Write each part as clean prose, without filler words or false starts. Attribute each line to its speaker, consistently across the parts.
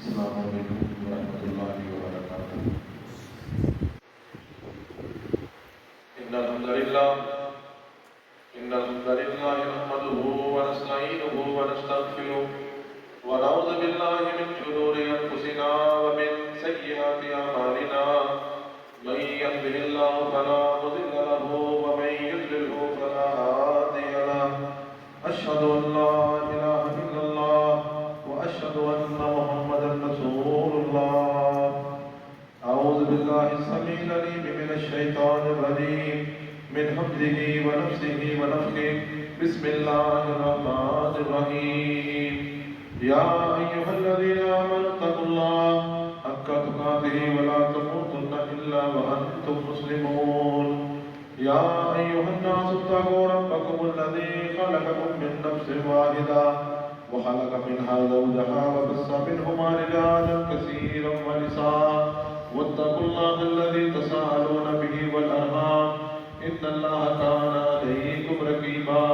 Speaker 1: السلام علیکم ورحمۃ اللہ وبرکاتہ۔ ان الحمد للہ نحمده ونستعینه ونستغفره ونعوذ باللہ من شرور انفسنا ومن سیئات اعمالنا، من يهده الله فلا مضل له ومن يضلل فلا هادي له، اشهد ان لا اله الا الله واشهد ان محمدا رسول الله۔ اعوذ باللہ السمیع العلیم من الشیطان الرجیم، من حمزه ونفسه ونفخه، بسم اللہ الرحمن الرحیم۔ یا ایھا الذین آمنوا اتقوا اللہ حق تقاته ولا تموتن الا وانتم مسلمون۔ یا ایھا الناس اتقوا ربکم الذی خلقکم من نفس واحدہ وخلق منها زوجها وبث منهما رجالا كثيرا ونساء واتقوا الله الذي تساءلون به والأرحام إن الله كان عليكم رقيبا۔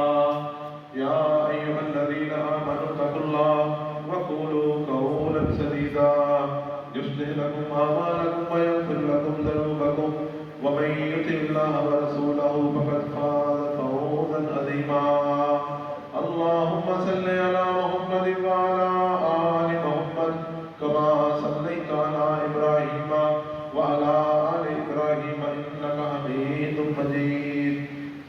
Speaker 1: يا أيها الذين آمنوا اتقوا الله وقولوا قولا سديدا يصلح لكم أعمالكم ويغفر لكم ذنوبكم ومن يطع الله ورسوله فقد فاز فوزا عظيما۔ اللهم صل على محمد وعلى آل محمد كما صليت على إبراهيم وعلى آل إبراهيم إنك حميد مجيد۔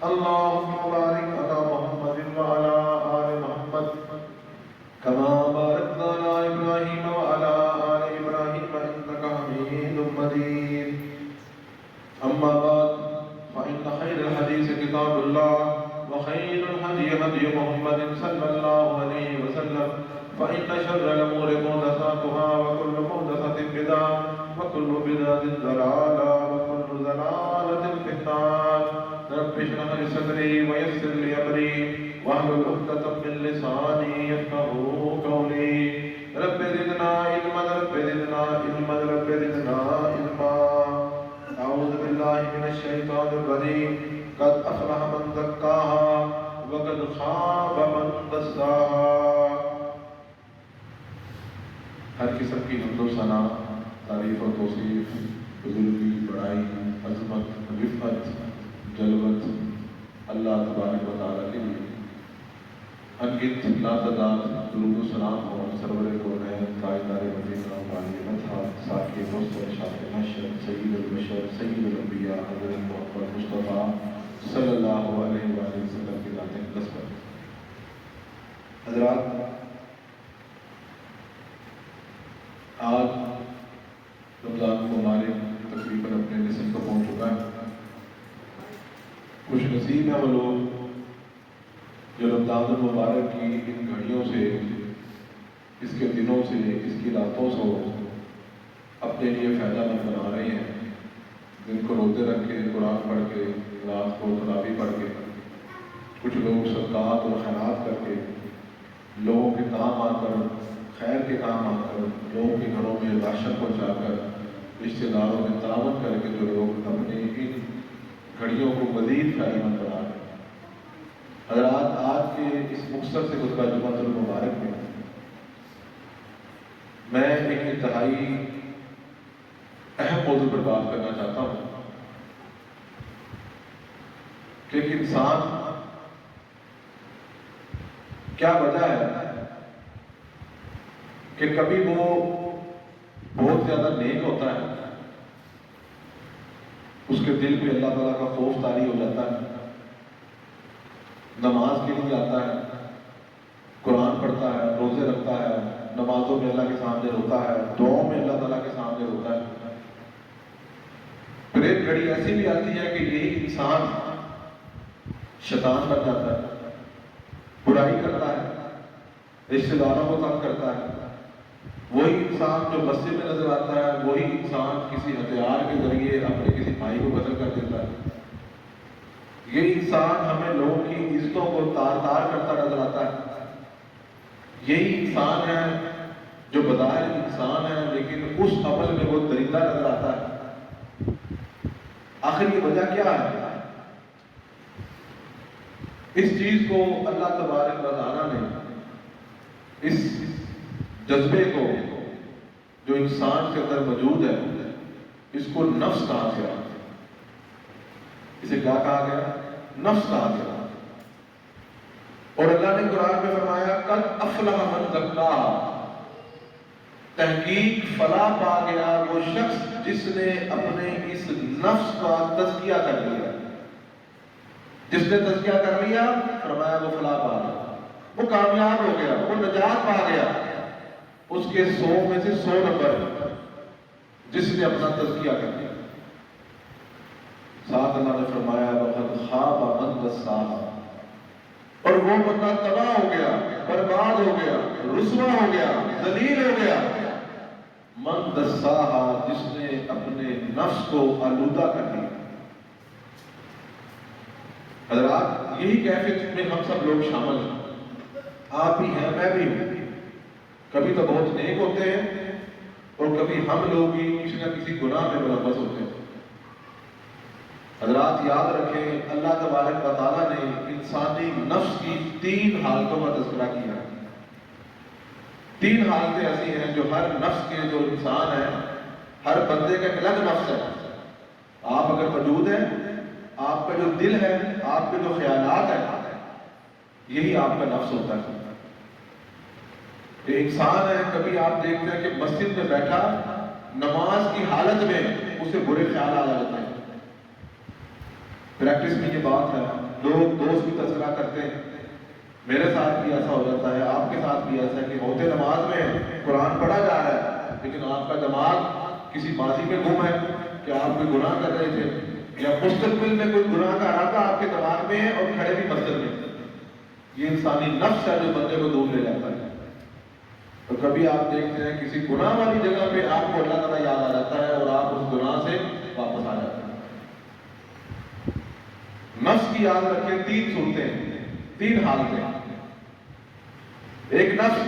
Speaker 1: اللهم بارك على محمد وعلى آل محمد كما باركت على إبراهيم وعلى آل إبراهيم إنك حميد مجيد۔ أما بعد فإن خير الحديث كتاب الله وخير الهدي هدي محمد صلى الله عليه وسلم، فإن شر الأمور محدثاتها وكل محدثة بدعة وكل بدعة ضلالة وكل ضلالة في النار۔ رب اشرح لي صدري ويسر لي أمري واحلل عقدة من لساني يفقهوا قولي۔ رب زدنا علما رب زدنا علما رب زدنا علما۔ أعوذ بالله من الشيطان الرجيم، قد أفلح من زكاها وقد خاب من دساها۔ ہر قسم کی حمد و ثنا، تعریف و توصیف، بزرگی، بڑائی، عظمت، رفعت، جلوت اللہ تبارک و تعالیٰ کے لیے۔ انگت لا تعداد درود و سلام ہو سرور کونین تاجدار مدینہ والی مدحہ ساکی مصطفی شاہ نشر سید البشر سید الانبیاء حضرت محمد مصطفیٰ صلی اللہ علیہ وآلہ وسلم کی ذات اقدس پر۔ حضرات، آج رمضان مبارک تقریباً اپنے نصف کو پہنچ چکا ہے۔ خوش نصیب ہیں وہ لوگ جو رمضان المبارک کی ان گھڑیوں سے، اس کے دنوں سے، اس کی راتوں سے اپنے لیے فائدہ مند بنا رہے ہیں۔ دن کو روزے رکھ کے، قرآن پڑھ کے، رات کو تراویح پڑھ کے، کچھ لوگ صدقات اور خیرات کر کے، لوگوں کے کام آ کر، خیر کے کام آ کر، لوگوں کے گھروں میں راشن پہنچا کر، رشتہ داروں میں تعاون کر کے جو لوگ اپنے ان گھڑیوں کو مزید فائدہ مند بنا رہے ہیں۔ حضرات، آج کے اس مختصر سے خطبہ جمعۃ المبارک میں میں ایک انتہائی اہم موضوع پر بات کرنا چاہتا ہوں کہ ایک انسان کیا وجہ ہے کہ کبھی وہ بہت زیادہ نیک ہوتا ہے، اس کے دل پہ اللہ تعالیٰ کا خوف طاری ہو جاتا ہے، نماز کے لیے آتا ہے، قرآن پڑھتا ہے، روزے رکھتا ہے، نمازوں میں اللہ کے سامنے روتا ہے، دعاؤں میں اللہ تعالیٰ کے سامنے روتا ہے۔ پھر ایک گھڑی ایسی بھی آتی ہے کہ یہی انسان شیطان بن جاتا ہے، برائی کرتا ہے، رشتہ داروں کو تنگ کرتا ہے۔ وہی انسان جو مسجد میں نظر آتا ہے، وہی انسان کسی ہتھیار کے ذریعے اپنے کسی بھائی کو قتل کر دیتا ہے۔ یہ انسان ہمیں لوگوں کی عزتوں کو تار تار کرتا نظر آتا ہے۔ یہی انسان ہے جو بظاہر انسان ہے لیکن اس عمل میں وہ درندہ نظر آتا ہے۔ آخر یہ وجہ کیا ہے؟ اس چیز کو اللہ تبارک و تعالیٰ نے، اس جذبے کو جو انسان کے اندر موجود ہے اس کو نفس کہا گیا. اسے کیا کہا گیا؟ نفس کہا گیا. اور اللہ نے قرآن میں فرمایا قد افلح من زکاہا، تحقیق فلاح پا گیا وہ شخص جس نے اپنے اس نفس کا تزکیہ کر لیا. جس نے تزکیہ کر لیا فرمایا وہ فلاح پا گیا، وہ کامیاب ہو گیا، وہ نجات پا گیا. اس کے 100 میں سے 100 نمبر جس نے اپنا تزکیہ کر لیا. ساتھ اللہ نے فرمایا وَقَدْ خَابَ مَنْ دَسَّاهَا، اور وہ بندہ تباہ ہو گیا، برباد ہو گیا، رسوا ہو گیا، ذلیل ہو گیا. من دساہا، جس نے اپنے نفس کو آلودہ کر دیا. حضرات یہی کیفیت میں ہم سب لوگ شامل ہیں. آپ بھی ہیں، میں بھی ہوں. کبھی تو بہت نیک ہوتے ہیں اور کبھی ہم لوگ بھی کسی نہ کسی گناہ میں ملوث ہوتے ہیں. حضرات یاد رکھیں اللہ تبارک و تعالیٰ نے انسانی نفس کی 3 حالتوں کا تذکرہ کیا. 3 حالتیں ایسی ہیں جو ہر نفس کے جو انسان ہے، ہر بندے کا ایک الگ نفس ہے. آپ اگر موجود ہیں، آپ کا جو دل ہے، آپ کے جو خیالات ہیں، یہی آپ کا نفس ہوتا ہے. یہ انسان ہے، کبھی آپ دیکھتے ہیں کہ مسجد میں بیٹھا نماز کی حالت میں اسے برے خیال آ جاتے ہیں. پریکٹس میں یہ بات ہے، لوگ دوست بھی تذکرہ کرتے ہیں. میرے ساتھ بھی ایسا ہو جاتا ہے، آپ کے ساتھ بھی ایسا ہے کہ ہوتے نماز میں قرآن پڑھا جا رہا ہے لیکن آپ کا دماغ کسی ماضی میں گم ہے کہ آپ کوئی گناہ کر رہے تھے، یا مستقبل میں کوئی گناہ کا ارادہ آپ کے دماغ میں ہے اور کھڑے بھی مسجد میں. یہ انسانی نفس ہے جو بندے کو دور لے جاتا ہے. تو کبھی آپ دیکھتے ہیں کسی گناہ والی جگہ پہ آپ کو اللہ تعالیٰ یاد آ جاتا ہے اور آپ اس گناہ سے واپس آ جاتے ہیں. نفس کی یاد رکھیں 3 صورتیں، 3 حالتیں. ایک نفس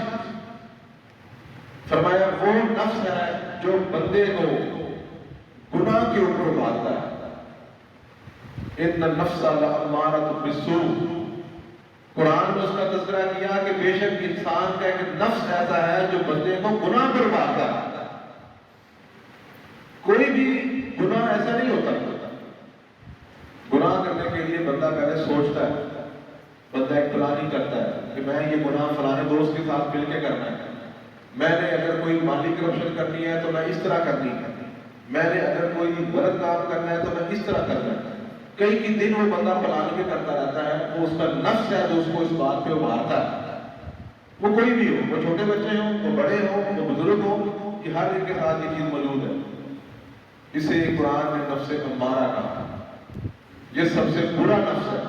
Speaker 1: فرمایا وہ نفس ہے جو بندے کو گناہ کے اوپر ابھارتا ہے. ان النفس لامارۃ بالسوء، قرآن میں اس کا تذکرہ کیا کہ بے شک انسان کا ایک نفس ایسا ہے جو بندے کو گناہ پر ابھارتا ہے. کوئی بھی گناہ ایسا نہیں ہوتا. گناہ کرنے کے لیے بندہ پہلے سوچتا ہے، بندہ ایک پلاننگ کرتا ہے کہ میں یہ گناہ فلانے دوست کے ساتھ مل کے کرنا ہے، میں نے اگر کوئی مالی کرپشن کرنی ہے تو میں اس طرح کرنی ہے، میں نے اگر کوئی غلط کام کرنا ہے تو میں اس طرح کرنا ہے. کئی کی دن وہ بندہ پلان کے کرتا رہتا ہے. وہ اس کا نفس ہے جو اس کو اس بات پہ ابھارتا ہے. وہ کوئی بھی ہو، وہ چھوٹے بچے ہوں، وہ بڑے ہوں، وہ بزرگ ہوں، کہ ہر ایک کے ساتھ یہ چیز موجود ہے. اسے قرآن نے نفس امارہ کہا. یہ سب سے برا نفس ہے.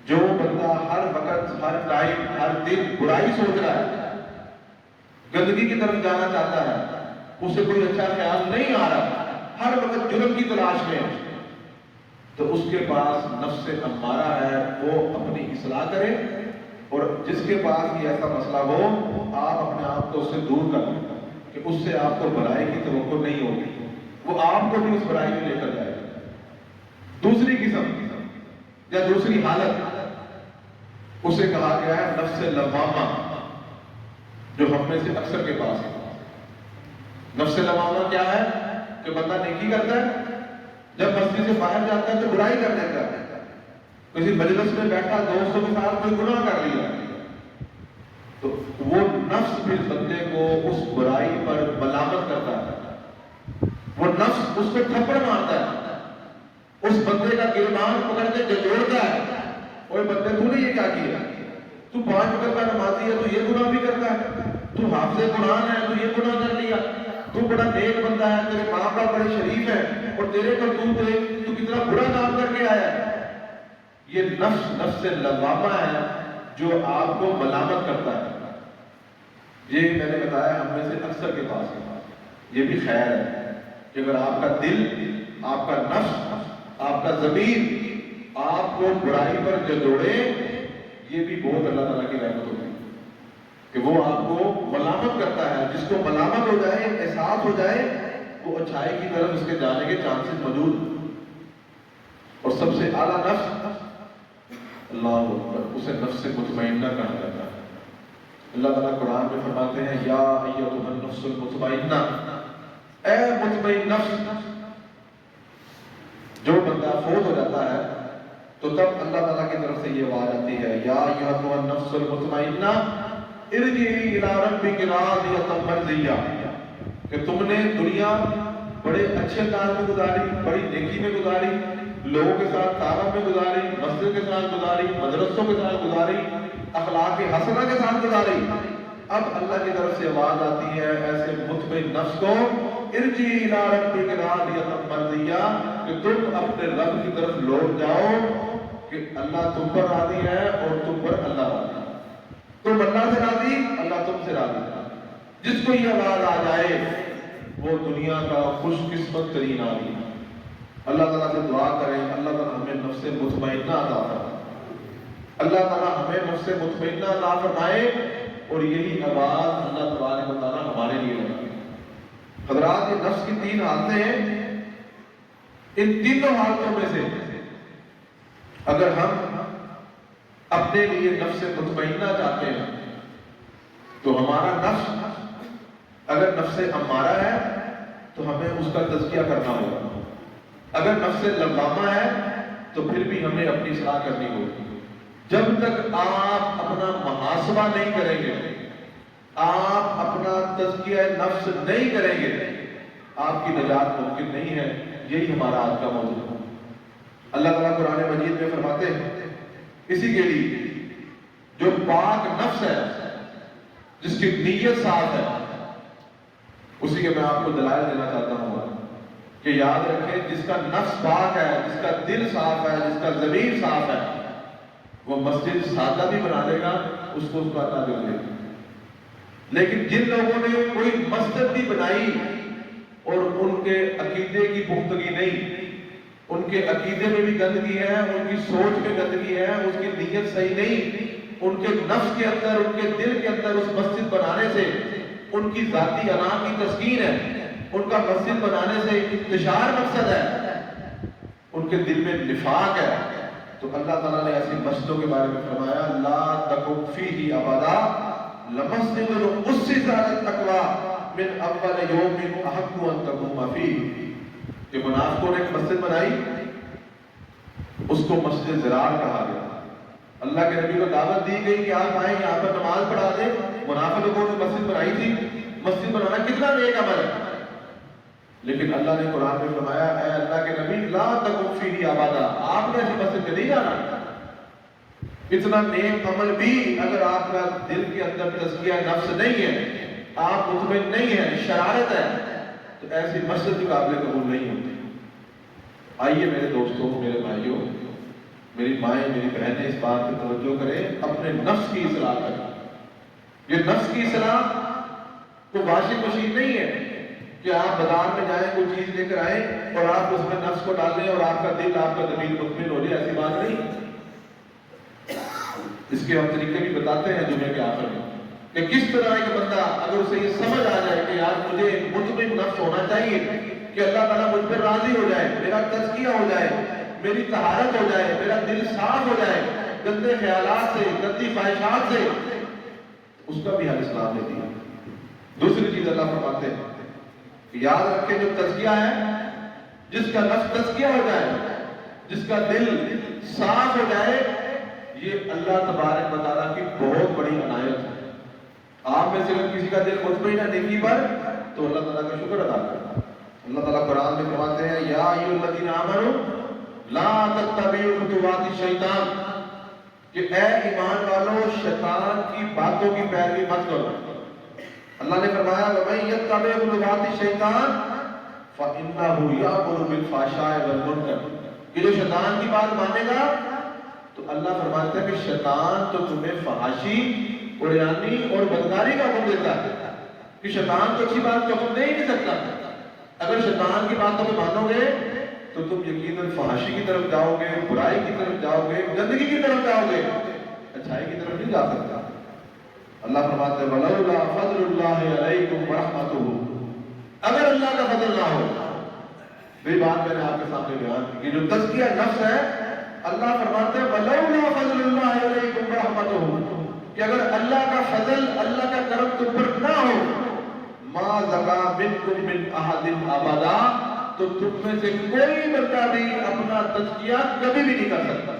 Speaker 1: جو بندہ ہر وقت، ہر ٹائم، ہر دن برائی سوچ رہا ہے، گندگی کی طرف جانا چاہتا ہے، اسے کوئی اچھا خیال نہیں آ رہا، ہر وقت جرم کی تلاش میں، تو اس کے پاس نفس امارہ ہے. وہ اپنی اصلاح کرے، اور جس کے پاس یہ ایسا مسئلہ ہو آپ اپنے آپ کو اس سے دور کر لیں کہ اس سے آپ کو بھلائی کی توقع نہیں ہوگی. وہ آپ کو بھی اس بھلائی میں لے کر جائے گا. دوسری قسم یا دوسری حالت اسے کہا گیا ہے نفس لوامہ، جو ہم میں سے اکثر کے پاس ہے. نفس لوامہ کیا ہے؟ کہ بندہ نیکی کرتا ہے، جب مسجد سے باہر جاتا ہے تو برائی کر دیتا ہے. کسی مجلس میں بیٹھا دوستوں کے ساتھ کوئی گناہ کر لیا تو وہ نفس پھر بندے کو اس برائی پر ملامت کرتا ہے. وہ نفس اس کو تھپڑ مارتا ہے، اس بندے کا گربان پکڑ کے جھنجھوڑتا ہے. اوے بندے تو نے یہ کیا کیا؟ تو 5 وقت کا نمازی ہے، تو یہ گناہ بھی کرتا ہے، تو حافظ قرآن ہے، تو یہ گناہ کر لیا، تو بڑا نیک بندہ ہے، تیرے ماں باپ بڑے شریف ہیں، اور تیرے کرتوت دیکھ تو کتنا برا کام کر کے آیا ہے. یہ نفس لوامہ ہے جو آپ کو ملامت کرتا ہے. یہ میں نے بتایا ہم میں سے اکثر کے پاس ہے. یہ بھی خیر ہے کہ اگر آپ کا دل، آپ کا نفس، آپ کا ضمیر آپ کو برائی پر جھنجھوڑے، یہ بھی بہت اللہ تعالیٰ کی رحمت ہوتی ہے کہ وہ آپ کو ملامت کرتا ہے. جس کو ملامت ہو جائے، احساس ہو جائے، وہ اچھائی کی طرف اس کے جانے کے چانسز موجود. اور سب سے اعلیٰ نفس اللہ اکبر، اسے نفس مطمئنہ کہا جاتا ہے. اللہ تعالیٰ قرآن میں فرماتے ہیں یا ایھا النفس المطمئنہ
Speaker 2: مطمئنہ، اے مطمئن نفس۔ جو بندہ فوت ہو جاتا ہے تو تب اللہ تعالیٰ کی طرف سے یہ آواز آتی ہے، یا ایھا النفس المطمئنہ ارجعی الی ربک راضیۃ مرضیہ، کہ تم نے دنیا بڑے اچھے انداز میں گزاری، بڑی نیکی میں گزاری، لوگوں کے ساتھ تعارف میں گزاری، مسجد کے ساتھ گزاری، مدرسوں کے ساتھ گزاری، اخلاق حسنہ کے ساتھ گزاری۔ اب اللہ کی طرف سے آواز آتی ہے ایسے مطمئن نفس کو، ارجعی الی ربک راضیۃ مرضیہ، کہ تم اپنے رب کی طرف لوٹ جاؤ کہ اللہ تم پر راضی ہے اور تم پر اللہ راضی ہے۔ تم اللہ سے راضی، اللہ تم سے راضی ہے۔ جس کو یہ آواز آ جائے وہ دنیا کا خوش قسمت ترین آدمی ہے۔ اللہ تعالیٰ سے دعا کریں اللہ تعالیٰ ہمیں نفس مطمئنہ عطا فرمائے، اللہ تعالیٰ ہمیں نفس مطمئنہ عطا فرمائے، اور یہی آواز اللہ تبارک و تعالیٰ ہمارے لیے لگائے۔ حضرات، یہ نفس کی تین حالتیں ہیں، ان تینوں حالتوں میں سے اگر ہم اپنے لیے نفس مطمئنہ چاہتے ہیں تو ہمارا نفس اگر نفس امارہ ہے تو ہمیں اس کا تزکیہ کرنا ہوگا، اگر نفس لوامہ ہے تو پھر بھی ہمیں اپنی اصلاح کرنی ہوگی۔ جب تک آپ اپنا محاسبہ نہیں کریں گے، آپ اپنا تزکیہ نفس نہیں کریں گے، آپ کی نجات ممکن نہیں ہے۔ یہی ہمارا آج کا موضوع ہے۔ اللہ تعالیٰ قرآن مجید میں فرماتے ہیں اسی کے لیے جو پاک نفس ہے، جس کی نیت صاف ہے، اسی کے میں آپ کو دلائل دینا چاہتا ہوں کہ یاد رکھیں جس کا نفس پاک ہے، جس کا دل صاف ہے، جس کا ضمیر صاف ہے، وہ مسجد سادہ بھی بنا لے گا، اس کو اس کا تعلق دے گا۔ لیکن جن لوگوں نے کوئی مسجد بھی بنائی اور ان کے عقیدے کی پختگی نہیں، ان کے عقیدے میں بھی گندگی ہے، ان کی سوچ میں گندگی ہے، اس کی نیت صحیح نہیں، ان کے نفس کے اندر، ان کے دل کے اندر اس مسجد بنانے سے ان کی ذاتی انا کی تسکین ہے، ان کا مسجد بنانے سے انتشار مقصد ہے، ان کے دل میں نفاق ہے، تو اللہ تعالیٰ نے ایسی مسجدوں کے بارے میں فرمایا لا تقم فیہ ابدا لمسجد اسست علی التقوی من اول یوم احق ان تقوم فیہ۔ کہ منافقوں نے ایک مسجد بنائی، اس کو مسجد ضرار کہا گیا۔ اللہ کے نبی کو دعوت دی گئی کہ آپ آئیں یہاں پر نماز پڑھا دیں۔ منافق لوگوں نے مسجد بنائی تھی، مسجد بنانا کتنا نیک عمل ہے، لیکن اللہ نے قرآن میں فرمایا اے اللہ کے نبی لا تقم فیہ ابدا، آپ نے ایسی مسجد میں نہیں جانا۔ اتنا نیک عمل بھی اگر آپ کا دل کے اندر تزکیہ نفس نہیں ہے، آپ مطمئن نہیں ہے، شرارت ہے، تو ایسی مسجد بھی قابل قبول نہیں ہوتی۔ آئیے میرے دوستوں، میرے بھائیوں، میری مائیں، میری بہنیں اس بات پہ توجہ کریں، اپنے نفس کی اصلاح کریں۔ یہ نفس کی اصلاح تو واشنگ مشین نہیں ہے کہ آپ بازار میں جائیں کوئی چیز لے کر آئیں اور آپ اس میں نفس کو ڈال دیں اور آپ کا دل، آپ کا ضمیر مطمئن ہو جائے، ایسی بات نہیں۔ اس کے ہم طریقے بھی بتاتے ہیں جمعے کے آخر میں کہ کس طرح ایک بندہ اگر اسے یہ سمجھ آ جائے کہ یار مجھے مطمئن نفس ہونا چاہیے کہ اللہ تعالیٰ مجھ پر راضی ہو جائے، میرا تزکیہ ہو جائے، میری طہارت ہو جائے، میرا دل صاف ہو جائے گندے خیالات سے، گندی خواہشات سے، اس کا بھی حل اسلام دیتی ہے۔ دوسری چیز اللہ فرماتے ہیں کہ یاد رکھیں جو تزکیہ ہے، جس کا نفس تزکیہ ہو جائے، جس کا دل صاف ہو جائے، یہ اللہ تبارک و تعالیٰ کی بہت بڑی عنایت ہے۔ آپ میں سے اگر کسی کا دل مطمئن ہے نیکی پر تو اللہ تعالیٰ کا شکر ادا کرتا ہے۔ اللہ تعالیٰ قرآن میں فرماتے ہیں یا ایھا الذین آمنوا لا تتبعوا خطوات الشیطان، کہ اے ایمان والو شیطان کی باتوں کی پیروی مت کرو۔ اللہ نے فرمایا وَمَن يَتَّبِعْ خُطُوَاتِ الشَّيْطَانِ فَإِنَّهُ يَأْمُرُ بِالْفَحْشَاءِ وَالْمُنکَرِ، کہ جو شیطان کی بات مانے گا تو اللہ فرماتا ہے کہ شیطان تو تمہیں فحاشی، عریانی اور بدکاری کا حکم دیتا ہے، کہ شیطان تو اچھی بات کا حکم دے ہی نہیں سکتا۔ اگر شیطان کی بات تم مانو گے تو تم یقیناً فحاشی کی طرف جاؤ گے، برائی کی طرف جاؤ گے، گندگی کی طرف جاؤ گے، اچھائی کی طرف نہیں جا سکتا۔ اللہ فرماتے ہیں وَلَوْلَا فَضْلُ اللَّهِ عَلَيْكُمْ وَرَحْمَتُهُ، اگر اللہ کا فضل نہ ہو، یہ بات میں نے آپ کے سامنے بیان کی کہ جو تزکیہ نفس ہے، اللہ فرماتے ہیں وَلَوْلَا فَضْلُ اللَّهِ عَلَيْكُمْ وَرَحْمَتُهُ، کہ اگر اللہ کا فضل، اللہ کا کرم تم پر نہ ہو، ما زکا منکم من احد ابدا، تو تم میں سے کوئی بندہ بھی اپنا تزکیہ کبھی بھی نہیں کر سکتا۔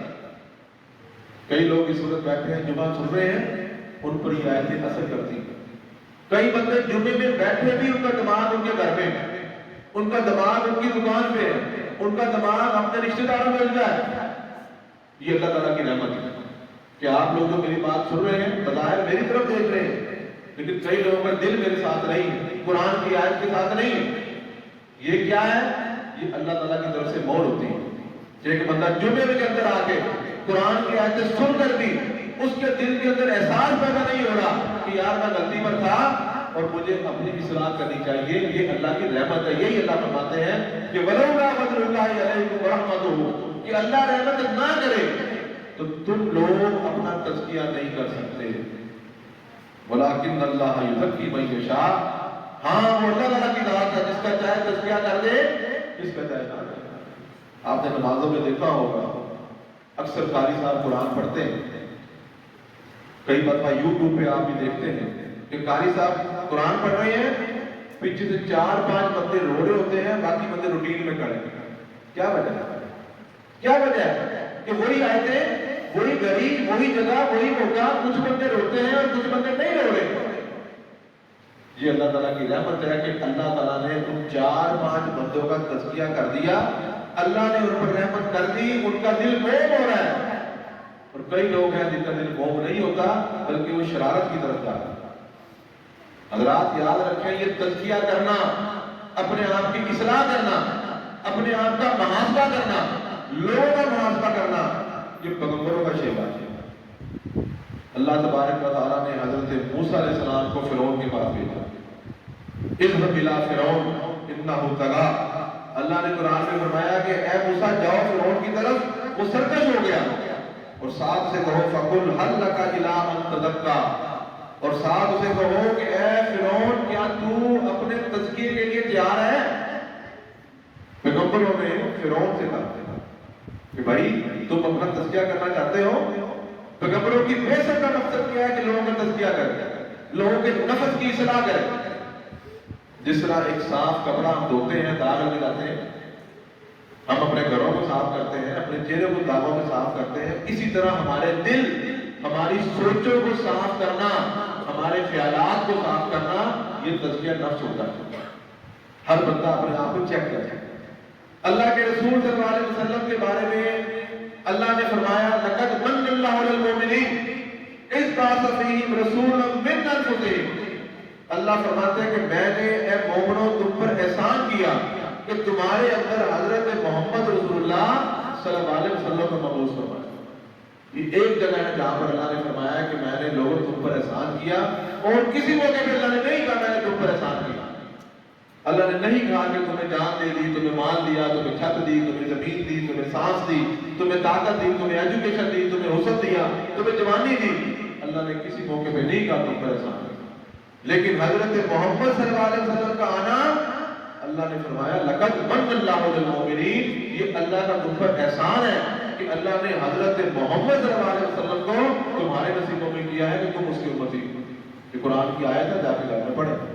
Speaker 2: کئی لوگ اس وقت بیٹھے ہیں جمعہ سن رہے ہیں، ان پر یہ آیتیں اثر کرتی ہیں۔ کئی بندے جمعے میں بیٹھے بھی ان کا دماغ ان کے گھر میں ہے، ان کا دماغ ان کی دکان پہ ہے، ان کا دماغ اپنے رشتہ داروں میں مل جائے۔ یہ اللہ تعالیٰ کی رحمت ہے کہ آپ لوگ جو میری بات سن رہے ہیں بظاہر میری طرف دیکھ رہے ہیں، لیکن کئی لوگوں کا دل میرے ساتھ نہیں ہے، قرآن کی آیت کے ساتھ نہیں ہے۔ یہ کیا ہے؟ یہ اللہ تعالیٰ کی طرف سے مہر ہوتی ہے کہ ایک بندہ جمعے کے اندر آ کے قرآن کی آیتیں سن کر بھی اس کے دل کے اندر احساس پیدا نہیں ہو رہا کہ یار میں غلطی پر تھا اور مجھے اپنی اصلاح کرنی چاہیے۔ یہ اللہ کی رحمت ہے۔ یہی اللہ فرماتے ہیں کہ وَلَوْلَا فَضْلُ اللَّهِ عَلَيْكُمْ وَرَحْمَتُهُ، کہ اللہ رحمت نہ کرے تو تم لوگ اپنا تزکیہ نہیں کر سکتے۔ وَلَٰكِنَّ اللَّهَ يُزَكِّي مَن يَشَاءُ، ہاں وہ اللہ تعالیٰ کی ذات ہے، جس کا چاہے تزکیہ کر دے، جس کا چاہے نہ کرے۔ آپ نے نمازوں میں دیکھا ہوگا اکثر قاری صاحب قرآن پڑھتے ہیں، کئی مرتبہ یوٹیوب پہ آپ بھی دیکھتے ہیں کہ قاری صاحب قرآن پڑھ رہے ہیں، پیچھے سے 4-5 بندے رو رہے ہوتے ہیں، باقی بندے روٹین میں کھڑے ہیں۔ کیا وجہ ہے؟ کیا وجہ ہے کہ وہی آیتیں، وہی گھڑی، وہی جگہ، وہی موقع، کچھ بندے روتے ہیں اور کچھ بندے نہیں رو رہے۔ یہ اللہ تعالیٰ کی رحمت ہے کہ اللہ تعالیٰ نے ان 4-5 بندوں کا تزکیہ کر دیا، اللہ نے ان پر رحمت کر دی، ان کا دل موم ہو رہا ہے۔ اور کئی لوگ ہیں جن کا دل موم نہیں ہوتا بلکہ وہ شرارت کی طرف جاتا ہے۔ حضرات یاد رکھیں، یہ تزکیہ کرنا، اپنے آپ کی اصلاح کرنا، اپنے آپ کا محاسبہ کرنا، لوگوں کا محاسبہ کرنا، یہ پیغمبروں کا شیوا ہے۔ اللہ تبارک و تعالیٰ نے حضرت موسیٰ علیہ السلام کو فرعون کے پاس بھیجا۔ اذهب الى فرعون انه طغى، اللہ نے قرآن میں فرمایا کہ اے موسیٰ جاؤ فرعون کی طرف، وہ سرکش ہو گیا۔ اور ساتھ سے کہو فَقُلْ هَلْ لَكَ إِلَىٰ أَن تَزَكَّىٰ، اور ساتھ اسے کہو کہ اے فرعون کیا تو اپنے تزکیے کے لیے تیار ہے؟ پیغمبروں نے فرعون سے کہا کہ بھائی تم اپنا تزکیہ کرنا چاہتے ہو؟ پیغمبروں کی بعثت کا مقصد کیا ہے کہ لوگوں کا تزکیہ کرے، لوگوں کے نفس کی اصلاح کرے۔ جس طرح ایک صاف کپڑا ہم دھوتے ہیں، داغ لگ جاتے ہیں، ہم اپنے گھروں کو صاف کرتے ہیں، اپنے چہرے کو داغوں میں صاف کرتے ہیں، اسی طرح ہمارے دل، ہماری سوچوں کو صاف کرنا، ہمارے خیالات کو صاف کرنا، یہ تزکیہ نفس ہوتا ہے۔ ہر بندہ اپنے آپ کو چیک کرے۔ اللہ کے رسول صلی اللہ علیہ وسلم کے بارے میں اللہ نے فرمایا لَقَدْ مَنَّ اللَّهُ عَلَى الْمُؤْمِنِينَ إِذْ بَعَثَ فِيهِمْ رَسُولًا مِّنْ أَنفُسِهِمْ، اللہ فرماتے ہیں کہ میں نے اے مومنوں تم پر احسان کیا کہ تمہارے اندر حضرت محمد رسول اللہ صلی اللہ علیہ وسلم کو مبعوث فرمایا۔ یہ ایک جگہ ہے جہاں پر اللہ نے فرمایا کہ میں نے لوگوں تم پر احسان کیا، اور کسی موقع پہ اللہ نے نہیں کہا میں نے تم پر احسان کیا۔ اللہ نے نہیں کہا کہ تمہیں جان دے دی، تمہیں مال دیا، تمہیں چھت دی، تمہیں زمین دی، تمہیں سانس دی، تمہیں طاقت دی، تمہیں ایجوکیشن دی، تمہیں حسن دیا، تمہیں جوانی دی۔ اللہ نے کسی موقع پہ نہیں کہا تم پر احسان کیا، لیکن حضرت محمد صلی اللہ علیہ وسلم کا آنا اللہ نے فرمایا لَقَدْ مَنَّ اللَّهُ عَلَى الْمُؤْمِنِينَ، یہ اللہ کا تم پر احسان ہے کہ اللہ نے حضرت محمد صلی اللہ علیہ وسلم کو تمہارے نصیبوں میں کیا ہے کہ تم اس کی امتی ہو۔ یہ قرآن کی آیت ہے، جا کے گھر میں پڑھیں۔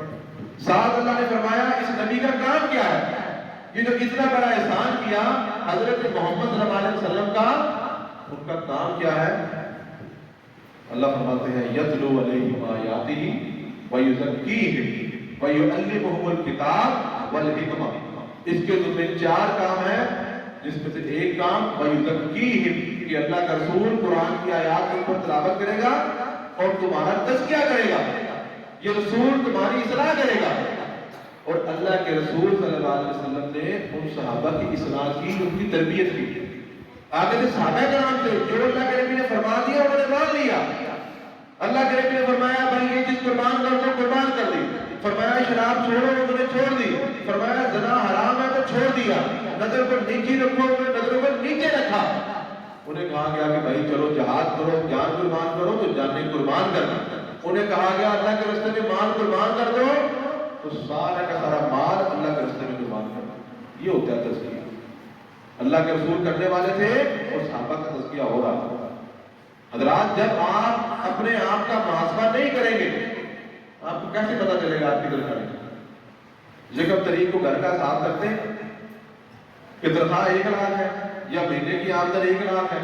Speaker 2: ساتھ اللہ نے فرمایا اس نبی کا کام کیا ہے؟ یہ جو اتنا بڑا احسان کیا حضرت محمد صلی اللہ علیہ وسلم کا، ان کا کام کیا ہے؟ اللہ فرماتے ہیں یتلو علیہم آیاتہ ویزکیہم ویعلمہم الکتاب والحکمہ۔ اس کے ذمہ 4 کام ہیں، جس میں سے ایک کام ویزکیہم، کہ اللہ کا رسول قرآن کی آیات کے اوپر تلاوت کرے گا اور تمہارا تزکیہ کرے گا۔ یہ رسول تمہاری اصلاح کرے گا۔ اور اللہ کے رسول صلی اللہ علیہ وسلم نے ان صحابہ کی اصلاح کی، ان کی تربیت کی۔ آگے سے صحابہ کرام تھے جو اللہ کے نبی نے فرما دیا انہوں نے مان لیا۔ اللہ کے نبی نے فرمایا بھائی یہ چیز قربان کر دو، قربان کر دی۔ فرمایا شراب چھوڑو، انہوں نے چھوڑ دی۔ فرمایا زنا حرام ہے تو چھوڑ دیا۔ نظر کو نیچی رکھو، انہوں نے نظروں کو نیچے رکھا۔ انہیں کہا گیا کہ بھائی چلو جہاد کرو، جان قربان کرو تو جانیں قربان کرنا۔ انہیں کہا گیا اللہ کے راستے میں مال قربان کر دو تو سارا کا سارا مال اللہ کے راستے میں قربان کر دو۔ یہ ہوتا ہے تزکیہ۔ اللہ کے رسول کرنے والے تھے اور صحابہ کا تزکیہ ہو رہا تھا۔ حضرات جب آپ اپنے آپ کا محاسبہ نہیں کریں گے، آپ کو کیسے پتا چلے گا آپ کی طرف کریں؟ یکم تاریخ کو گھر کا حساب کرتے ہیں کہ تنخواہ 1 لاکھ ہے یا مہینے کی آمدن 1 لاکھ ہے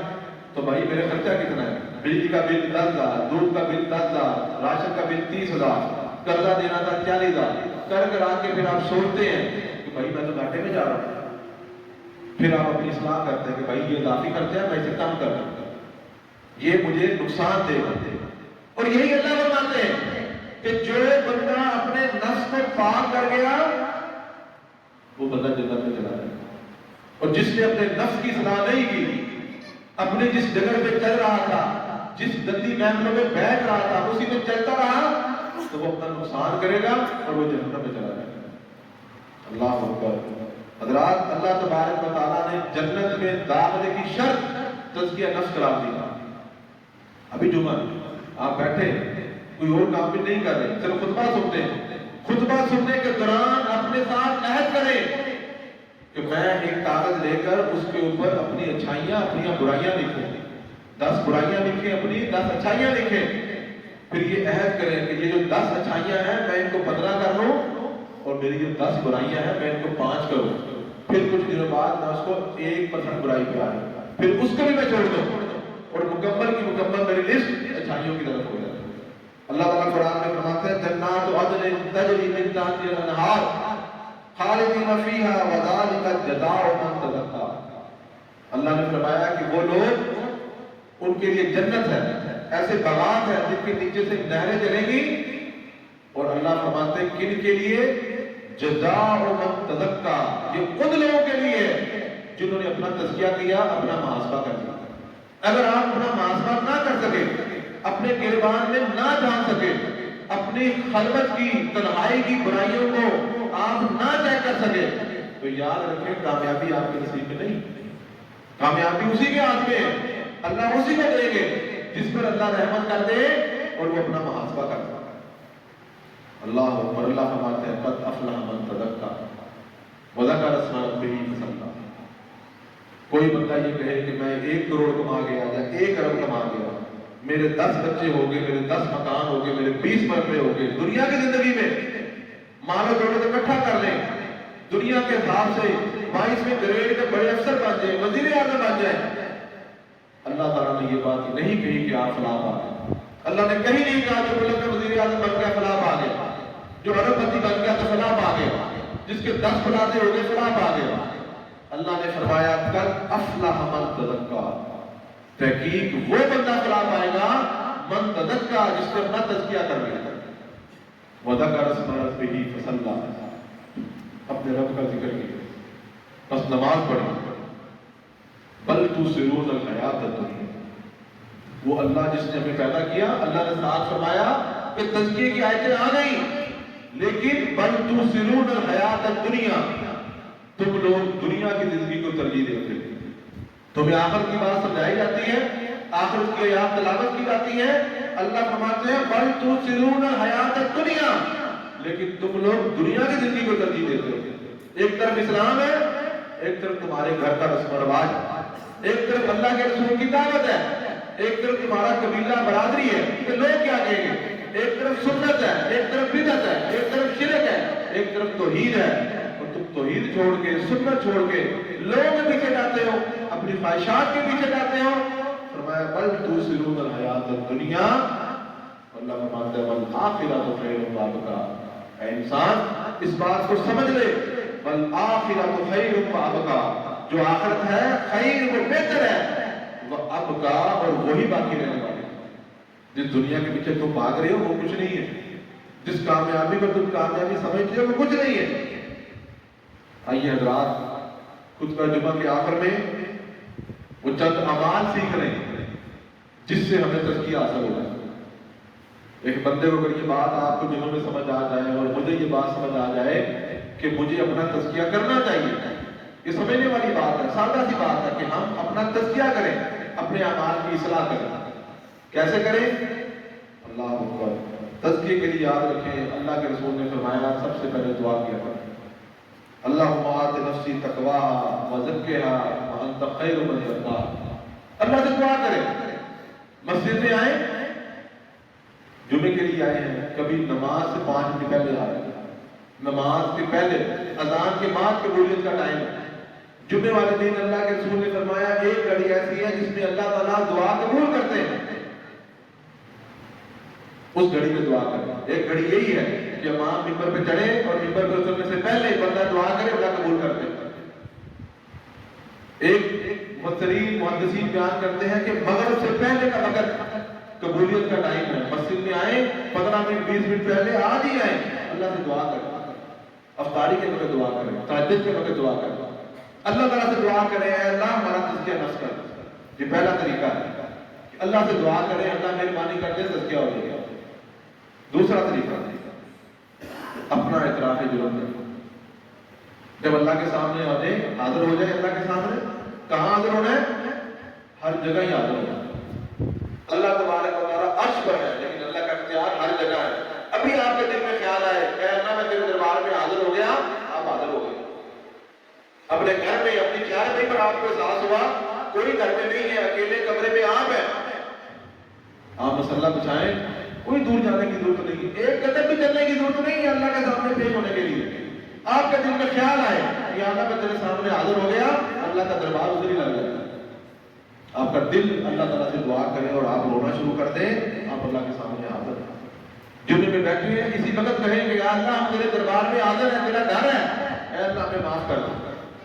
Speaker 2: تو بھائی میرا خرچہ کتنا ہے؟ بجلی کا بل 10,000، دودھ کا بل 10,000، راشن کا بل 30,000، قرضہ دینا تھا 40,000، کر کر آ کے پھر آپ سوچتے ہیں کہ بھائی میں تو گھاٹے میں جا رہا ہوں. پھر آپ اپنی اصلاح کرتے ہیں کہ بھائی یہ اضافی خرچہ ہے، میں اسے کم کر دوں، یہ مجھے نقصان دے گا. اور یہی اللہ فرماتے ہیں کہ جو بندہ اپنے نفس کو پاک کر گیا وہ بندہ جنت میں چلا جائے. اور جس نے اپنے نفس کی اصلاح نہیں کی، اپنے جس جگہ پہ چل رہا تھا، جس گندی محفلوں میں بیٹھ رہا تھا، اسی میں چلتا رہا تو وہ اپنا نقصان کرے گا اور وہ جہنم میں چلا جائے گا. اللہ اکبر. حضرات اللہ تبارک و تعالیٰ نے جنت میں داخلے کی شرط تزکیہ نفس قرار دیا. ابھی جمعہ آپ بیٹھے کوئی اور کام بھی نہیں کر رہے، صرف خطبہ سنتے ہیں. خطبہ سننے کے دوران اپنے ساتھ عہد کریں کہ میں ایک کاغذ لے کر اس کے اوپر اپنی اچھائیاں اپنی برائیاں لکھوں. 10 برائیاں لکھیں اپنی، 10 اچھائیاں لکھیں. پھر یہ عہد کریں کہ یہ جو 10 اچھائیاں ہیں میں ان کو 15 کر لوں اور میری جو 10 برائیاں ہیں میں ان کو 5 کروں. پھر کچھ دنوں بعد میں اس کو 1% برائی پہ آ جاؤں، پھر اس کو بھی میں چھوڑ دوں اور مکمل کی مکمل میری لسٹ اچھائیوں کی طرف ہو جائے. اللہ تعالیٰ قرآن میں فرماتے ہیں جنات عدن تجری من تحتها الانہار خالدین فیہا وذالک جزاء من تزکا. اللہ نے فرمایا کہ وہ لوگ ان کے لیے جنت ہے، ایسے باغات ہیں جن کے نیچے سے نہریں چلیں گی. اور اللہ فرماتے ہیں کن کے لیے؟ جزاء من تزکا. یہ ان لوگوں کے لیے جنہوں نے اپنا تزکیہ کیا، اپنا محاسبہ کر لیا. اگر آپ اپنا محاسبہ نہ کر سکے، اپنے گریبان میں نہ جان سکے، اپنی خلوت کی تنہائی کی برائیوں کو آپ نہ چیک کر سکے تو یاد رکھیں کامیابی آپ کے نصیب میں نہیں. کامیابی اسی کے ہاتھ میں ہے، اللہ اسی کو دیں گے جس پر اللہ رحمت کر دے اور وہ اپنا محاسبہ کر دے. اللہ اکبر. اللہ فرماتے ہیں قد افلح من تزکا وذکر اسم ربہ فصلی. کوئی بندہ یہ کہے کہ میں 1 کروڑ کما گیا یا 1 ارب کما گیا، میرے 10 بچے ہو گئے، میرے 10 مکان ہو گئے، میرے 20 مرتبے ہو گئے. دنیا کی زندگی میں مال و دولت اکٹھا کر لیں، دنیا کے حساب سے 22ویں گریڈ کے بڑے افسر بن جائیں، وزیر اعظم بن جائیں. اللہ تعالیٰ نے یہ بات نہیں کہی کہ آپ فلاح پا گئے. اللہ نے کہیں نہیں کہا جو ملک میں وزیر اعظم بن گیا فلاح پا گیا، جو ارب پتی بن گیا تو فلاح پا گیا، جس کے 10 فلاحیں ہو گئے فلاح پا گیا. اللہ نے فرمایا قد افلح من تزکا. تحقیق وہ بندہ فلاح پائے گا من تزکا جس نے اپنا تزکیہ کر لیا. وذکر اسم ربہ فصلی. اپنے رب کا ذکر کیا، بس نماز پڑھی. بل تؤثرون الحیات الدنیا. وہ اللہ جس نے ہمیں پیدا کیا، اللہ نے ساتھ فرمایا کہ تزکیے کی آیتیں آ گئی، لیکن بل تؤثرون الحیات الدنیا. تم لوگ دنیا کی زندگی کو ترجیح دیتے ہیں. تمہیں آخرت کی بات سمجھائی جاتی ہے، آخرت کی آیات تلاوت کی جاتی ہے. اللہ فرماتے ہیں بل تؤثرون الحیات الدنیا، لیکن تم لوگ دنیا کی زندگی کو ترجیح دیتے ہو. ایک طرف اسلام ہے، ایک طرف تمہارے گھر کا رسم و رواج ہے، ایک طرف اللہ کے رسول کی دعوت ہے، ایک طرف تمہارا قبیلہ برادری ہے کہ لوگ کیا کہیں گے. ایک طرف سنت ہے، ایک طرف بدعت ہے، ایک طرف شرک ہے، ایک طرف توحید ہے. اور تم توحید چھوڑ کے، سنت چھوڑ کے لوگوں کے پیچھے جاتے ہو، اپنی خواہشات کے پیچھے جاتے ہو. فرمایا بل تؤثرون الحیات الدنیا. اللہ فرماتا ہے والآخرۃ خیر وابقیٰ. اے انسان اس بات کو سمجھ لے، والآخرۃ خیر وابقیٰ. جو آخرت ہے خیر، وہ بہتر ہے، وابقیٰ اور وہی باقی رہنے والی. جس دنیا کے پیچھے تم بھاگ رہے ہو وہ کچھ نہیں ہے، جس کامیابی کو تم کامیابی سمجھتے ہو وہ کچھ نہیں ہے. آئیے حضرات خطبہ جمعہ کے آخر میں وہ چند اعمال سیکھ رہے ہیں جس سے ہمیں تزکیہ حاصل ہو جائے. ایک بندے کو اگر یہ بات آپ کو دلوں میں سمجھ آ جائے اور مجھے یہ بات سمجھ آ جائے کہ مجھے اپنا تزکیہ کرنا چاہیے، یہ سمجھنے والی بات ہے، سادہ سی بات ہے کہ ہم اپنا تزکیہ کریں، اپنے اعمال کی اصلاح کریں. کیسے کریں؟ اللہ اکبر. تزکیے کے لیے یاد رکھیں اللہ کے رسول نے فرمایا سب سے پہلے دعا کیا کریں اللہم آت نفسی تقواہا وزکھہا وانت خیر من زکاہا. اللہ سے دعا کریں. مسجد میں آئیں، جمعے کے لیے آئے ہیں، کبھی نماز سے 5 منٹ پہلے آ رہے ہیں، نماز کے پہلے، اذان کے بعد قبولیت کا ٹائم ہے۔ جمعے والے دن اللہ کے رسول نے فرمایا ایک گھڑی ایسی ہے جس میں اللہ تعالیٰ دعا قبول کرتے ہیں، اس گھڑی میں دعا کرنا۔ ایک گھڑی یہی ہے کہ امام ممبر پہ چڑھے اور ممبر پہ اترنے سے پہلے بندہ دعا کرے، اللہ قبول کرتے ہیں۔ ایک مفسرین محدثین بیان کرتے ہیں کہ مغرب سے پہلے کا وقت قبولیت کا ٹائم ہے۔ مسجد میں آئیں 15 منٹ 20 منٹ پہلے آج ہی آئیں، اللہ سے دعا کریں، افطاری کے وقت دعا کریں، تہجد کے وقت دعا کریں، اللہ تعالیٰ سے دعا کریں اے اللہ ہمارا تزکیہ نفس کر۔ یہ پہلا طریقہ ہے کہ اللہ سے دعا کریں اللہ مہربانی کر دے تزکیہ ہو جائے گا۔ دوسرا طریقہ اپنا اعتراف جرم کریں۔ جب اللہ کے سامنے آ جائے، حاضر ہو جائے اللہ کے سامنے، کہاں حاضر ہونا ہے؟ ہر جگہ ہی حاضر ہونا ہے۔ اللہ تبارک و تعالیٰ عرش پر ہے لیکن اللہ کا اختیار ہر جگہ ہے۔ ابھی آپ کے دل میں خیال آئے اے اللہ میں تیرے دربار میں حاضر ہو گیا، آپ حاضر ہو گئے۔ اپنے گھر میں اپنی چارپائی پر آپ کو احساس ہوا کوئی گھر میں نہیں ہے، اکیلے کمرے میں آپ ہیں، آپ مصلی بچھائیں، کوئی دور جانے کی ضرورت نہیں ہے، ایک قدم بھی چلنے کی ضرورت نہیں ہے اللہ کے سامنے پیش ہونے کے لیے۔ آپ کے دل میں خیال آئے یا اللہ میں تیرے سامنے حاضر ہو گیا، اللہ کا دربار ادھر ہی لگ جائے گا۔ آپ کا دل اللہ تعالیٰ سے دعا کرے اور آپ رونا شروع کر دیں، آپ اللہ کے سامنے حاضر ہیں۔ جمعے میں بیٹھے ہیں اسی وقت کہیں کہ یا اللہ ہم تیرے دربار میں حاضر ہیں، تیرا گھر ہے، اے اللہ ہمیں معاف کر دیں،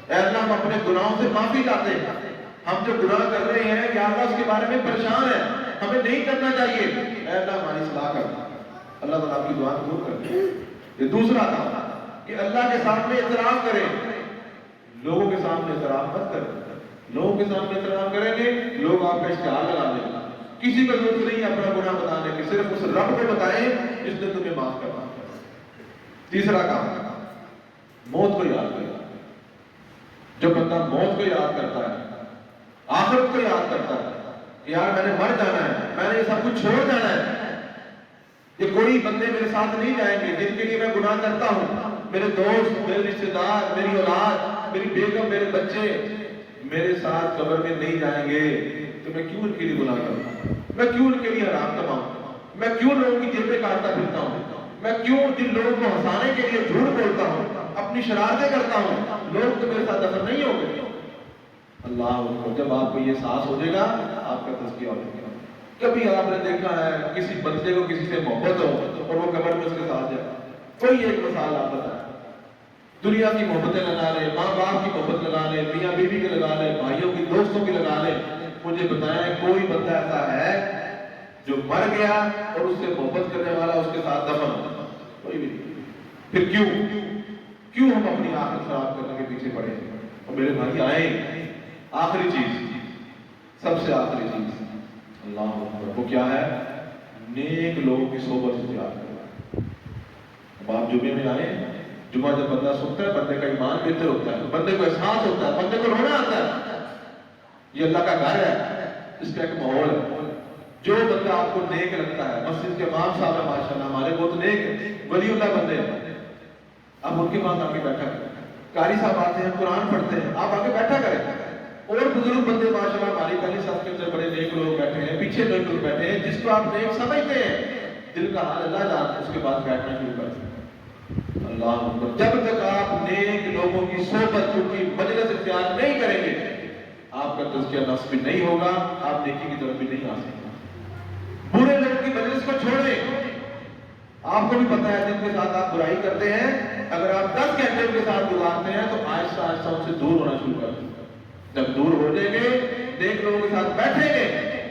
Speaker 2: اے اللہ ہم اپنے گناہوں سے معافی چاہتے ہیں، ہم جو گناہ کر رہے ہیں یا اللہ اس کے بارے میں پریشان ہے، ہمیں نہیں کرنا چاہیے، اے اللہ ہماری اصلاح کر دیں۔ اللہ تعالیٰ آپ کی دعا قبول کر دے۔ یہ دوسرا تھا کہ اللہ کے سامنے اعتراف کریں، لوگوں کے سامنے اعتراف مت کریں۔ لوگوں کے سامنے اعتراف کریں گے لوگ آپ کا اشتہار لگا دیں گے، کسی کو ضرورت نہیں اپنا گناہ بتانے کی، صرف اس رب کو بتائیں جس نے تمہیں معاف کرنا۔ تیسرا کام موت کو یاد کرنا۔ جو بندہ موت کو یاد کرتا ہے، آخرت کو یاد کرتا ہے کہ یار میں نے مر جانا ہے، میں نے یہ سب کچھ چھوڑ جانا ہے، یہ کوئی بندے میرے ساتھ نہیں جائیں گے جن کے لیے میں گناہ کرتا ہوں، میرے دوست، میرے رشتے دار، میری اولاد، میری بیگم، میرے بچے میرے ساتھ قبر میں نہیں جائیں گے، تو میں کیوں ان کے لیے گناہ کروں؟ میں کیوں ان کے لیے حرام کماؤں؟ میں کیوں لوگوں کی جیبیں کاٹتا پھرتا ہوں؟ میں کیوں جن لوگوں کو ہنسانے کے لیے جھوٹ بولتا ہوں، اپنی شرارتیں کرتا ہوں، لوگ تو میرے ساتھ دفن نہیں ہوں گے۔ اللہ اکبر، جب آپ کو یہ احساس ہو جائے گا آپ کا تزکیہ ہو جائے گا۔ کبھی آپ نے دیکھا ہے کسی بندے کو کسی سے محبت ہو اور وہ قبر میں اس کے ساتھ جائے، کوئی ایک مثال آپ بتائیں، دنیا کی محبتیں لگا لیں، ماں باپ کی محبت لگا لیں، میاں بیوی کی لگا لیں، بھائیوں کی دوستوں کی لگا لیں، مجھے بتائیں کوئی بندہ ایسا ہے جو مر گیا اور اس سے محبت کرنے والا اس کے ساتھ دفن؟ کوئی بھی نہیں۔ پھر کیوں ہم اپنی آخرت خراب کرنے کے پیچھے پڑے ہیں؟ اور میرے بھائی آئیں، آخری چیز، سب سے آخری چیز اللہ اکبر، وہ کیا ہے؟ نیک لوگوں کی صحبت اختیار کرنا۔ اب آپ جمعے میں آئے، جمعہ جب بندہ سنتا ہے بندے کا ایمان بہتر ہوتا ہے، بندے کو احساس ہوتا ہے، بندے کو رونا آتا ہے، یہ اللہ کا گھر ہے، اس کا ایک ماحول ہے۔ جو بندہ آپ کو نیک لگتا ہے، مسجد کے امام صاحب ہیں ماشاءاللہ ہمارے بہت نیک ہیں، ولی اللہ بندے ہیں، آپ ان کے پاس آ کے بیٹھا کریں۔ قاری صاحب آتے ہیں قرآن پڑھتے ہیں، آپ آ کے بیٹھا کریں۔ اور بزرگ بندے ماشاءاللہ ہماری پہلی صف کے اندر بڑے نیک لوگ بیٹھے ہیں، پیچھے نیک لوگ بیٹھے ہیں، جس کو آپ نیک سمجھتے ہیں، دل کا حال اللہ جانتا ہے، اس کے بعد بیٹھنا شروع کرتے ہیں۔ اللہ اکبر، جب تک آپ نیک لوگوں کی صحبت کی مجلس اختیار نہیں کریں گے آپ کا تزکیہ نفس بھی نہیں ہوگا، آپ نیکی کی طرف بھی نہیں آ سکتے۔ برے لوگوں کی مجلس کو چھوڑیں، آپ کو بھی پتا ہے جن کے ساتھ آپ برائی کرتے ہیں اگر آپ 10 گھنٹے ان کے ساتھ گزارتے ہیں تو آہستہ آہستہ ان سے دور ہونا شروع کر دیں۔ جب دور ہو جائیں گے نیک لوگوں کے ساتھ بیٹھیں گے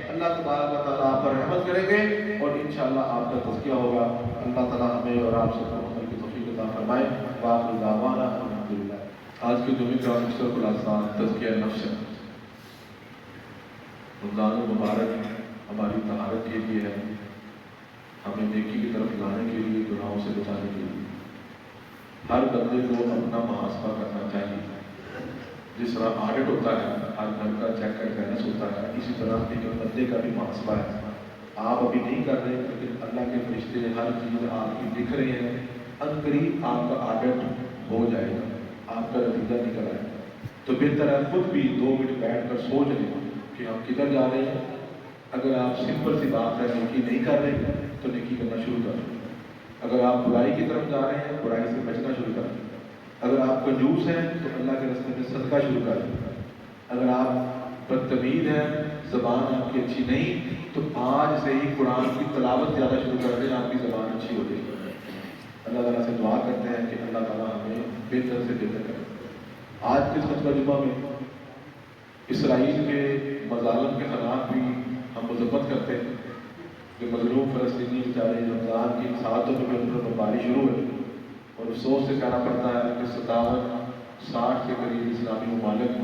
Speaker 2: اللہ تبارک و تعالیٰ آپ پر رحمت کریں گے اور انشاءاللہ آپ کا تزکیہ ہوگا۔ اللہ تعالیٰ ہمیں اور آپ سب کو عمل کی توفیق عطا فرمائے۔ وآخر دعوانا الحمدللہ۔ آج کے جمعے کا مشترک خلاصہ تزکیہ نفس ہے۔ رمضان المبارک ہماری طہارت کے لیے ہے، ہمیں نیکی کی طرف لانے کے لیے، گناہوں سے بچانے کے لیے۔ ہر بندے کو اپنا محاسبہ کرنا چاہیے، جس طرح آڈٹ ہوتا ہے، ہر گھر کا چیک اینڈ بیلنس ہوتا ہے، اسی طرح ایک بندے کا بھی محاسبہ ہے۔ آپ ابھی نہیں کر رہے لیکن اللہ کے فرشتے ہر چیز آپ کی لکھ رہے ہیں، ان قریب آپ کا آڈٹ ہو جائے گا، آپ کا نتیجہ نکل آئے گا۔ تو بہتر ہے خود بھی 2 منٹ بیٹھ کر سوچ لیں کہ ہم کدھر جا رہے ہیں۔ اگر آپ سمپل سی بات ہے نیکی نہیں کر رہے تو نیکی کرنا شروع کر دیں۔ اگر آپ برائی کی طرف جا رہے ہیں برائی سے بچنا شروع کریں. اگر آپ کنجوس ہیں تو اللہ کے راستے میں صدقہ شروع کریں. اگر آپ بدتمیز ہیں, زبان آپ کی اچھی نہیں, تو آج سے ہی قرآن کی تلاوت زیادہ شروع کر دیں, آپ کی زبان اچھی ہو جائے گی. اللہ تعالیٰ سے دعا کرتے ہیں کہ اللہ تعالیٰ ہمیں بہتر سے بہتر کرے. آج کے خطبہ جمعہ میں اسرائیل کے مظالم کے خلاف بھی ہم مذمت کرتے ہیں کہ مظلوم فلسطینی بیچارے رمضان کی ساعتوں میں بھی ان پر بمباری شروع ہے, اور افسوس سے کہنا پڑتا ہے کہ 57-60 کے قریب اسلامی ممالک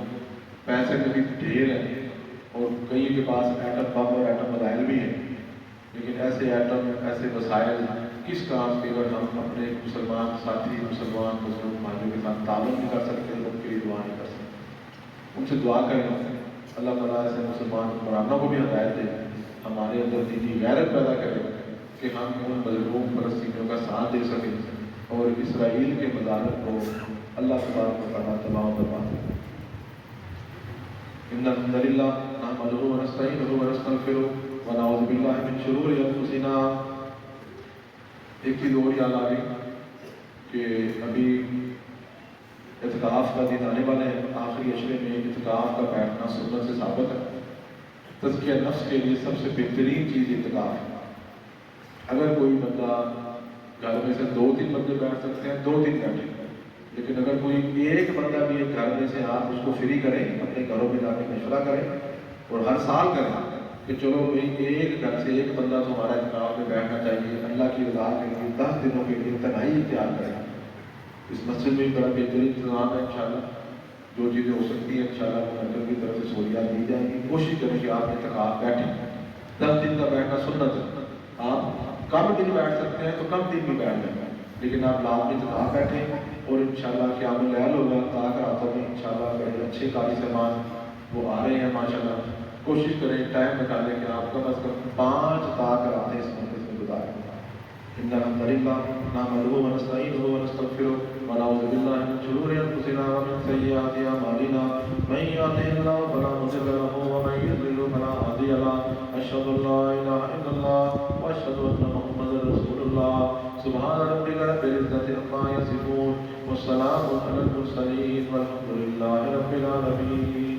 Speaker 2: پیسے کے بھی ڈھیر ہیں, اور کئی کے پاس ایٹم بم اور ایٹم میزائل بھی ہیں, لیکن ایسے ایٹم ایسے وسائل کس کام کے اگر ہم اپنے مسلمان ساتھی مسلمان مظلوم بھائیوں کے ساتھ تعاون نہیں کر سکتے, ان کے لیے دعا نہیں کر سکتے. ان سے دعا کریں اللہ تعالیٰ ایسے مسلمان حکمرانوں کو بھی ہدایت دے, ہمارے اندر دینی غیرت پیدا کرے کہ ہم ان مظلوم فلسطینیوں کا ساتھ دے سکیں اور اسرائیل کے مظالم کو اللہ تبارک و تعالیٰ تباہ و برباد کرے. ان الحمد للہ نحمدہ ونستعینہ ونستغفرہ ونعوذ باللہ من شرور انفسنا. ایک چیز اور یاد آ گئی کہ ابھی اعتکاف کا دن آنے والے ہیں. آخری اشرے میں اعتکاف کا بیٹھنا سنت سے ثابت ہے. تزکیہ نفس کے لیے سب سے بہترین چیز اعتکاف ہے. اگر کوئی بندہ گھر میں سے 2-3 بندے بیٹھ سکتے ہیں 2-3 بیٹھیں, لیکن اگر کوئی ایک بندہ بھی ایک گھر میں سے آپ اس کو فری کریں, اپنے گھروں میں جا کے مشورہ کریں اور ہر سال کریں کہ چلو بھائی ایک گھر سے ایک بندہ تو ہمارا اعتکاف میں بیٹھنا چاہیے, اللہ کی رضا کے لیے 10 دنوں کے لیے تنہائی اختیار کریں. اس مسجد میں بڑا بہترین انتظام ہے انشاءاللہ, جو چیزیں ہو سکتی ہیں انشاءاللہ مرکز کی طرف سے سہولیات دی جائیں گی. کوشش کریں کہ آپ اعتکاف بیٹھیں. 10 دن کا بیٹھنا سنت ہے. آپ کم دن بیٹھ سکتے ہیں تو کم دن بھی بیٹھ جائیں, لیکن آپ لازمی اعتکاف بیٹھیں. اور انشاءاللہ قیام اللیل ہوگا تاک راتوں میں انشاءاللہ بڑے اچھے قاری سامان وہ آ رہے ہیں ماشاءاللہ. کوشش کریں ٹائم نکالیں کہ آپ کم از کم 5 تاک راتیں اس مرکز میں گزاریں. ان الحمد للہ نحمدہ ونستعینہ ونستغفرہ ونعوذ باللہ من شرور انفسنا ومن سیئات اعمالنا من یهده اللہ فلا مضل له ومن یضلل فلا هادی له اشهد ان لا الہ الا اللہ واشهد ان محمدا رسول اللہ. سبحان ربک رب العزۃ عما یصفون والسلام علی المرسلین والحمد للہ رب العالمین.